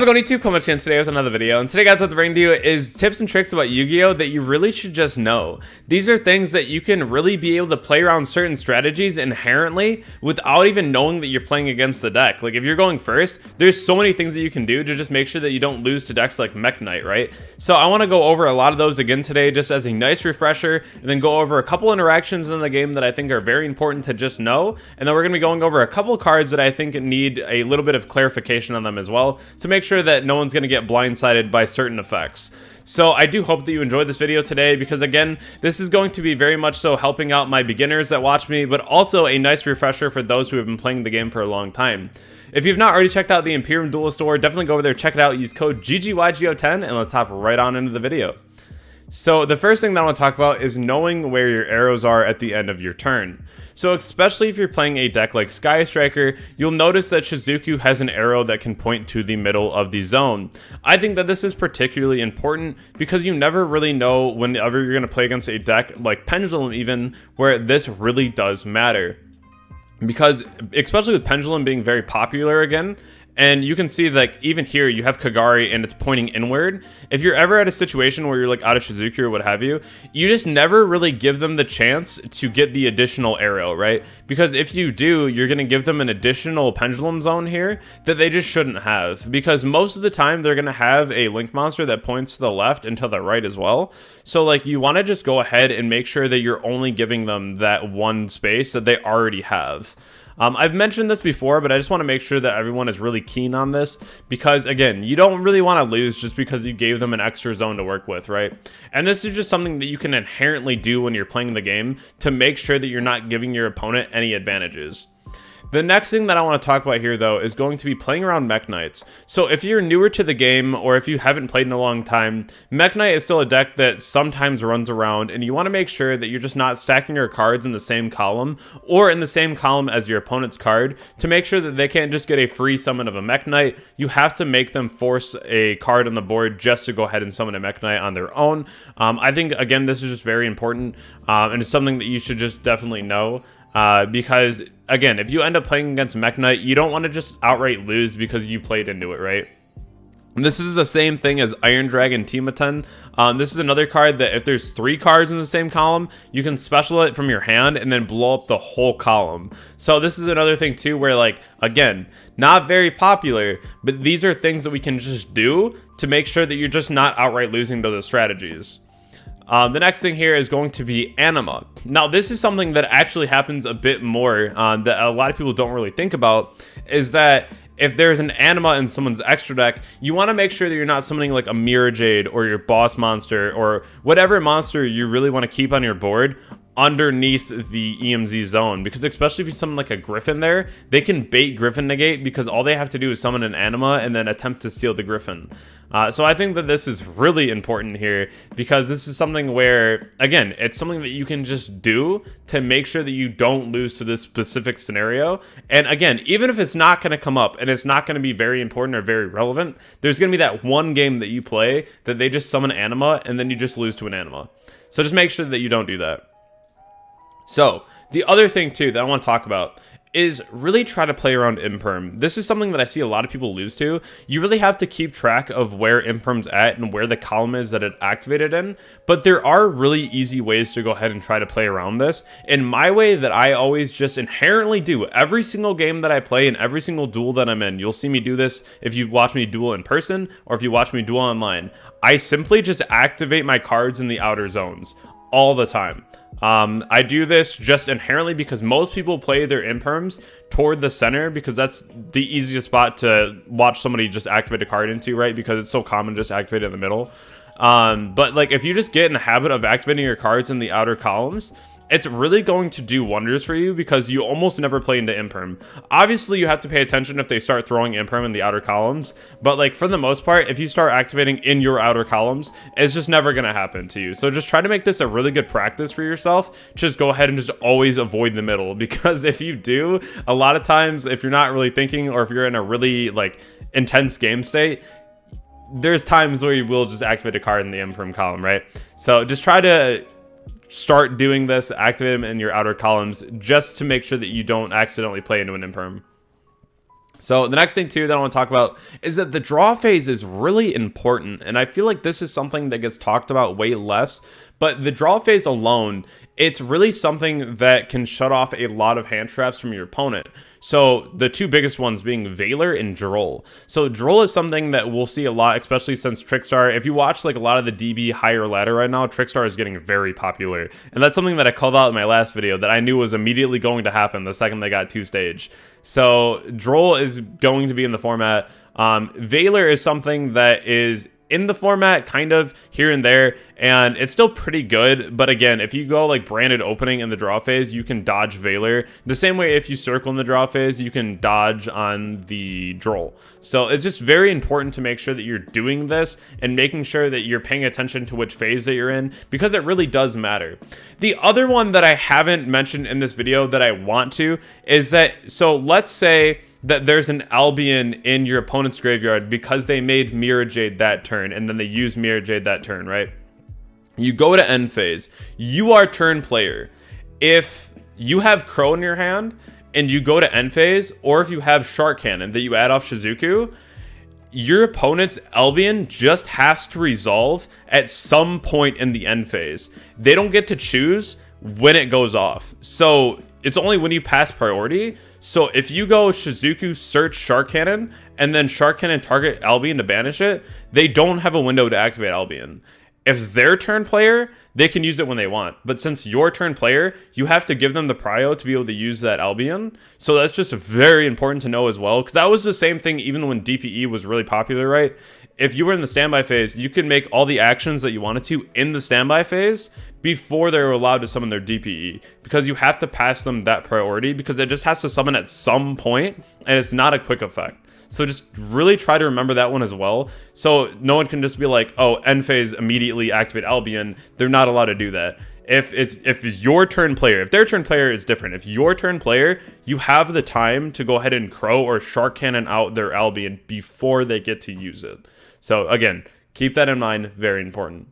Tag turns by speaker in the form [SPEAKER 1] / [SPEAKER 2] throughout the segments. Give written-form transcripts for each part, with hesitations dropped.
[SPEAKER 1] How's it going, YouTube? Come on today with another video, and today guys, what to bring to you is tips and tricks about Yu-Gi-Oh that you really should just know. These are things that you can really be able to play around certain strategies inherently without even knowing that you're playing against the deck. Like if you're going first, there's so many things that you can do to just make sure that you don't lose to decks like Mekk-Knight, right? So I want to go over a lot of those again today just as a nice refresher, and then go over a couple interactions in the game that I think are very important to just know, and then we're going to be going over a couple cards that I think need a little bit of clarification on them as well to make sure that no one's going to get blindsided by certain effects. So I do hope that you enjoyed this video today, because again, this is going to be very much so helping out my beginners that watch me, but also a nice refresher for those who have been playing the game for a long time. If you've not already checked out the Imperium Duelist store, definitely go over there, check it out, use code GGYGO10, and let's hop right on into the video. So the first thing that I want to talk about is knowing where your arrows are at the end of your turn. So especially if you're playing a deck like Sky Striker, you'll notice that Shizuku has an arrow that can point to the middle of the zone. I think that this is particularly important because you never really know whenever you're going to play against a deck like Pendulum even, where this really does matter. Because especially with Pendulum being very popular again, and you can see like even here you have Kagari and it's pointing inward. If you're ever at a situation where you're like out of Shizuku or what have you, you just never really give them the chance to get the additional arrow, right? Because if you do, you're going to give them an additional pendulum zone here that they just shouldn't have, because most of the time they're going to have a link monster that points to the left and to the right as well. So like you want to just go ahead and make sure that you're only giving them that one space that they already have. I've mentioned this before, but I just want to make sure that everyone is really keen on this, because again, you don't really want to lose just because you gave them an extra zone to work with, right? And this is just something that you can inherently do when you're playing the game to make sure that you're not giving your opponent any advantages. The next thing that I want to talk about here, though, is going to be playing around mekk-knights. So if you're newer to the game, or if you haven't played in a long time, mekk-knight is still a deck that sometimes runs around, and you want to make sure that you're just not stacking your cards in the same column, or in the same column as your opponent's card, to make sure that they can't just get a free summon of a mekk-knight. You have to make them force a card on the board just to go ahead and summon a mekk-knight on their own. I think, again, this is just very important, and it's something that you should just definitely know. Because again, if you end up playing against mekk-knight, you don't want to just outright lose because you played into it, right? And this is the same thing as Iron Dragon Timaten. This is another card that if there's 3 cards in the same column, you can special it from your hand and then blow up the whole column. So this is another thing too, where like, again, not very popular, but these are things that we can just do to make sure that you're just not outright losing to those strategies. The next thing here is going to be anima. Now, this is something that actually happens a bit more that a lot of people don't really think about, is that if there's an anima in someone's extra deck, you want to make sure that you're not summoning like a Mirror Jade or your boss monster or whatever monster you really want to keep on your board underneath the EMZ zone, because especially if you summon like a Griffin there, they can bait Griffin negate because all they have to do is summon an anima and then attempt to steal the Griffin. So I think that this is really important here, because this is something where, again, it's something that you can just do to make sure that you don't lose to this specific scenario. And again, even if it's not going to come up and it's not going to be very important or very relevant, there's going to be that one game that you play that they just summon anima and then you just lose to an anima. So just make sure that you don't do that. So, the other thing too that I want to talk about is really try to play around imperm. This is something that I see a lot of people lose to. You really have to keep track of where imperm's at and where the column is that it activated in, but there are really easy ways to go ahead and try to play around this. In my way that I always just inherently do, every single game that I play and every single duel that I'm in, you'll see me do this if you watch me duel in person or if you watch me duel online. I simply just activate my cards in the outer zones all the time. I do this just inherently because most people play their imperms toward the center, because that's the easiest spot to watch somebody just activate a card into, right? Because it's so common just activate it in the middle. But like if you just get in the habit of activating your cards in the outer columns, it's really going to do wonders for you, because you almost never play into imperm. Obviously, you have to pay attention if they start throwing imperm in the outer columns, but like for the most part, if you start activating in your outer columns, it's just never going to happen to you. So just try to make this a really good practice for yourself. Just go ahead and just always avoid the middle, because if you do, a lot of times, if you're not really thinking, or if you're in a really like intense game state, there's times where you will just activate a card in the imperm column, right? So just try to start doing this, activate them in your outer columns, just to make sure that you don't accidentally play into an imperm. So the next thing too that I want to talk about is that the draw phase is really important, and I feel like this is something that gets talked about way less. But the draw phase alone, it's really something that can shut off a lot of hand traps from your opponent. So the two biggest ones being Veiler and Droll. So Droll is something that we'll see a lot, especially since Trickstar. If you watch like a lot of the DB higher ladder right now, Trickstar is getting very popular. And that's something that I called out in my last video that I knew was immediately going to happen the second they got 2-stage. So Droll is going to be in the format. Veiler is something that is in the format kind of here and there, and it's still pretty good. But again, if you go like branded opening in the draw phase, you can dodge Veiler the same way. If you circle in the draw phase, you can dodge on the Droll. So it's just very important to make sure that you're doing this and making sure that you're paying attention to which phase that you're in, because it really does matter. The other one that I haven't mentioned in this video that I want to is that, so let's say that there's an Albion in your opponent's graveyard because they made Mirror Jade that turn, and then they use Mirror Jade that turn, right? You go to end phase. You are turn player. If you have Crow in your hand and you go to end phase, or if you have Shark Cannon that you add off Shizuku, your opponent's Albion just has to resolve at some point in the end phase. They don't get to choose when it goes off. So it's only when you pass priority. So if you go Shizuku, search Shark Cannon, and then Shark Cannon target Albion to banish it, they don't have a window to activate Albion. If they're turn player, they can use it when they want. But since you're turn player, you have to give them the prio to be able to use that Albion. So that's just very important to know as well, because that was the same thing even when DPE was really popular, right? If you were in the standby phase, you could make all the actions that you wanted to in the standby phase before they're allowed to summon their DPE, because you have to pass them that priority, because it just has to summon at some point, and it's not a quick effect. So just really try to remember that one as well. So no one can just be like, oh, end phase, immediately activate Albion. They're not allowed to do that. If it's your turn player, if their turn player, it's different. If your turn player, you have the time to go ahead and Crow or Shark Cannon out their Albion before they get to use it. So again, keep that in mind, very important.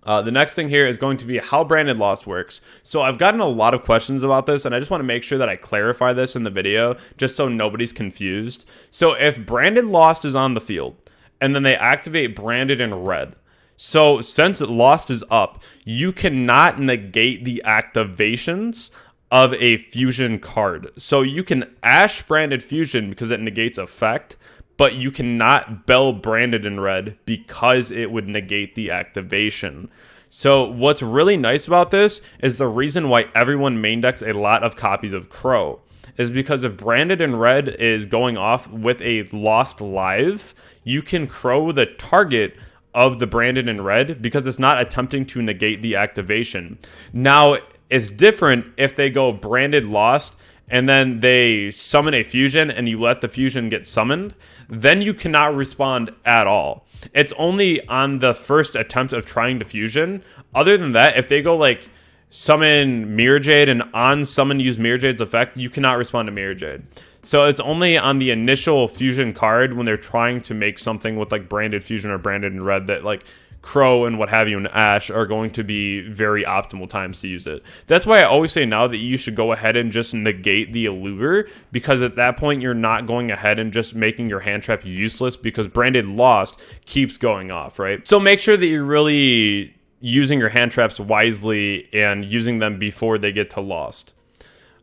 [SPEAKER 1] The next thing here is going to be how Branded Lost works. So I've gotten a lot of questions about this, and I just want to make sure that I clarify this in the video, just so nobody's confused. So if Branded Lost is on the field, and then they activate Branded in red, so since Lost is up, you cannot negate the activations of a fusion card. So you can Ash Branded Fusion because it negates effect, but you cannot Bell Branded in red because it would negate the activation. So what's really nice about this is the reason why everyone main decks a lot of copies of Crow is because if Branded in red is going off with a Lost live, you can Crow the target of the Branded in red because it's not attempting to negate the activation. Now, it's different if they go Branded Lost and then they summon a fusion and you let the fusion get summoned, then you cannot respond at all. It's only on the first attempt of trying to fusion. Other than that, if they go like summon Mirror Jade and on summon use Mirror Jade's effect, you cannot respond to Mirror Jade. So it's only on the initial fusion card when they're trying to make something with like Branded Fusion or Branded in red that like Crow and what have you and Ash are going to be very optimal times to use it. That's why I always say now that you should go ahead and just negate the Allure, because at that point you're not going ahead and just making your hand trap useless because Branded Lost keeps going off, right? So make sure that you're really using your hand traps wisely and using them before they get to Lost.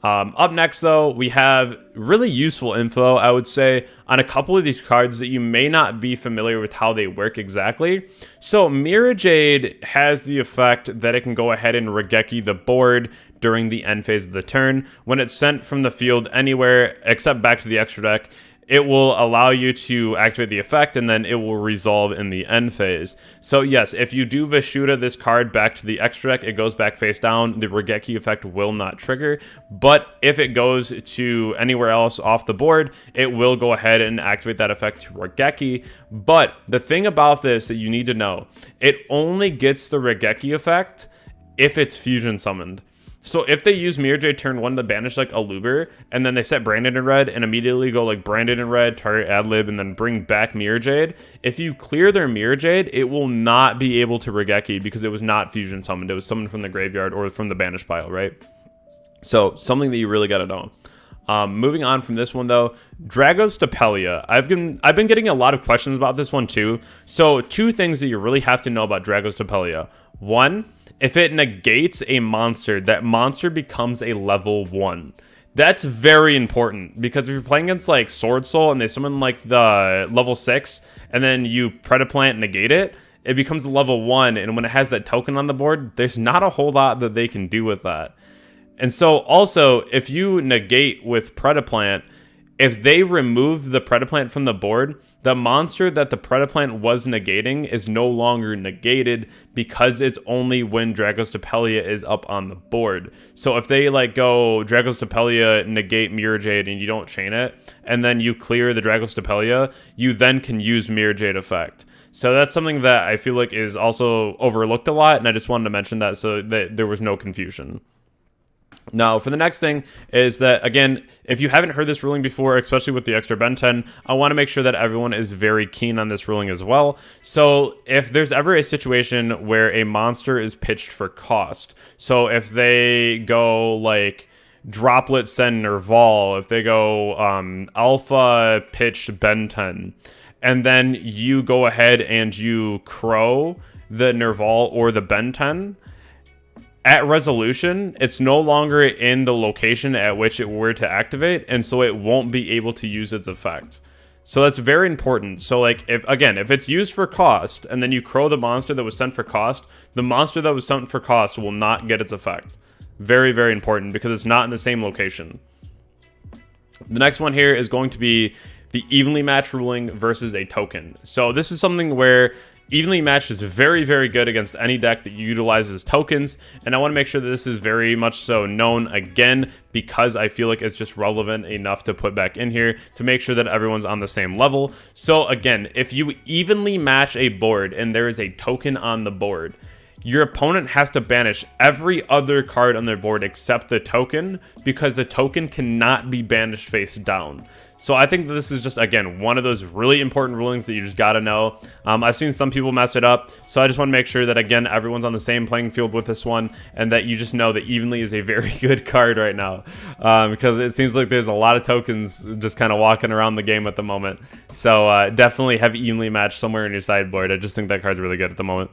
[SPEAKER 1] Up next, though, we have really useful info, I would say, on a couple of these cards that you may not be familiar with how they work exactly. So Mirror Jade has the effect that it can go ahead and Regeki the board during the end phase of the turn. When it's sent from the field anywhere except back to the extra deck, it will allow you to activate the effect, and then it will resolve in the end phase. So yes, if you do Vishuda this card back to the extra deck, it goes back face down. The Regeki effect will not trigger. But if it goes to anywhere else off the board, it will go ahead and activate that effect to Regeki. But the thing about this that you need to know, it only gets the Regeki effect if it's fusion summoned. So if they use Mirror Jade turn 1 to banish like a Luber, and then they set Branded in red and immediately go like Branded in red, target Adlib, and then bring back Mirror Jade, if you clear their Mirror Jade, it will not be able to Regeki because it was not fusion summoned. It was summoned from the graveyard or from the banish pile, right? So something that you really got to know. Moving on from this one though, Dragostapelia. I've been getting a lot of questions about this one too. So 2 things that you really have to know about Dragostapelia. 1, if it negates a monster, that monster becomes a level 1. That's very important, because if you're playing against like Sword Soul and they summon like the level 6 and then you Predaplant negate it, it becomes a level 1, and when it has that token on the board, there's not a whole lot that they can do with that. And so also, if you negate with Predaplant, if they remove the Predaplant from the board, the monster that the Predaplant was negating is no longer negated, because it's only when Dragostapelia is up on the board. So if they like go Dragostapelia, negate Mirror Jade, and you don't chain it, and then you clear the Dragostapelia, you then can use Mirror Jade effect. So that's something that I feel like is also overlooked a lot, and I just wanted to mention that so that there was no confusion. Now, for the next thing is that, again, if you haven't heard this ruling before, especially with the extra Ben 10, I want to make sure that everyone is very keen on this ruling as well. So if there's ever a situation where a monster is pitched for cost, so if they go like Droplet Send Nerval, if they go Alpha Pitch Ben 10, and then you go ahead and you Crow the Nerval or the Ben 10, at resolution, it's no longer in the location at which it were to activate, and so it won't be able to use its effect. So that's very important. So like, if it's used for cost, and then you Crow the monster that was sent for cost, the monster that was sent for cost will not get its effect. Very, very important, because it's not in the same location. The next one here is going to be the evenly matched ruling versus a token. So this is something where evenly matched is very, very good against any deck that utilizes tokens, and I want to make sure that this is very much so known again, because I feel like it's just relevant enough to put back in here to make sure that everyone's on the same level. So again, if you evenly match a board and there is a token on the board, your opponent has to banish every other card on their board except the token, because the token cannot be banished face down. So I think that this is just, again, one of those really important rulings that you just got to know. I've seen some people mess it up, so I just want to make sure that, again, everyone's on the same playing field with this one, and that you just know that evenly is a very good card right now, because it seems like there's a lot of tokens just kind of walking around the game at the moment. So definitely have evenly matched somewhere in your sideboard. I just think that card's really good at the moment.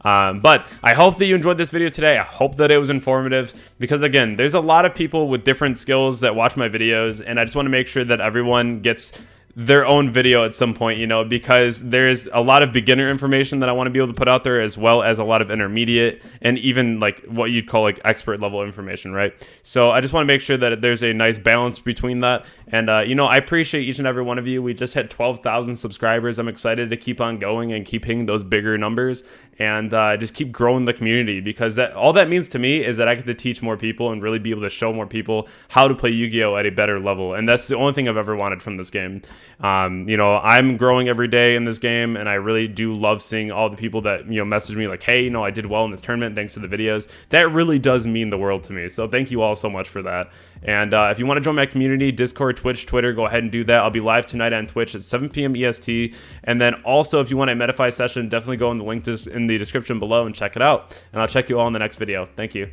[SPEAKER 1] But I hope that you enjoyed this video today. I hope that it was informative, because again, there's a lot of people with different skills that watch my videos, and I just want to make sure that everyone gets their own video at some point, you know, because there's a lot of beginner information that I want to be able to put out there, as well as a lot of intermediate and even like what you'd call like expert level information, right? So I just want to make sure that there's a nice balance between that. And, you know, I appreciate each and every one of you. We just hit 12,000 subscribers. I'm excited to keep on going and keep hitting those bigger numbers, and just keep growing the community, because all that means to me is that I get to teach more people and really be able to show more people how to play Yu-Gi-Oh at a better level. And that's the only thing I've ever wanted from this game. You know, I'm growing every day in this game, and I really do love seeing all the people that, you know, message me like, hey, you know, I did well in this tournament thanks to the videos. That really does mean the world to me. So thank you all so much for that. And if you want to join my community, Discord, Twitch, Twitter, go ahead and do that. I'll be live tonight on Twitch at 7 p.m. EST. And then also, if you want a Metafy session, definitely go in the link in the description below and check it out. And I'll check you all in the next video. Thank you.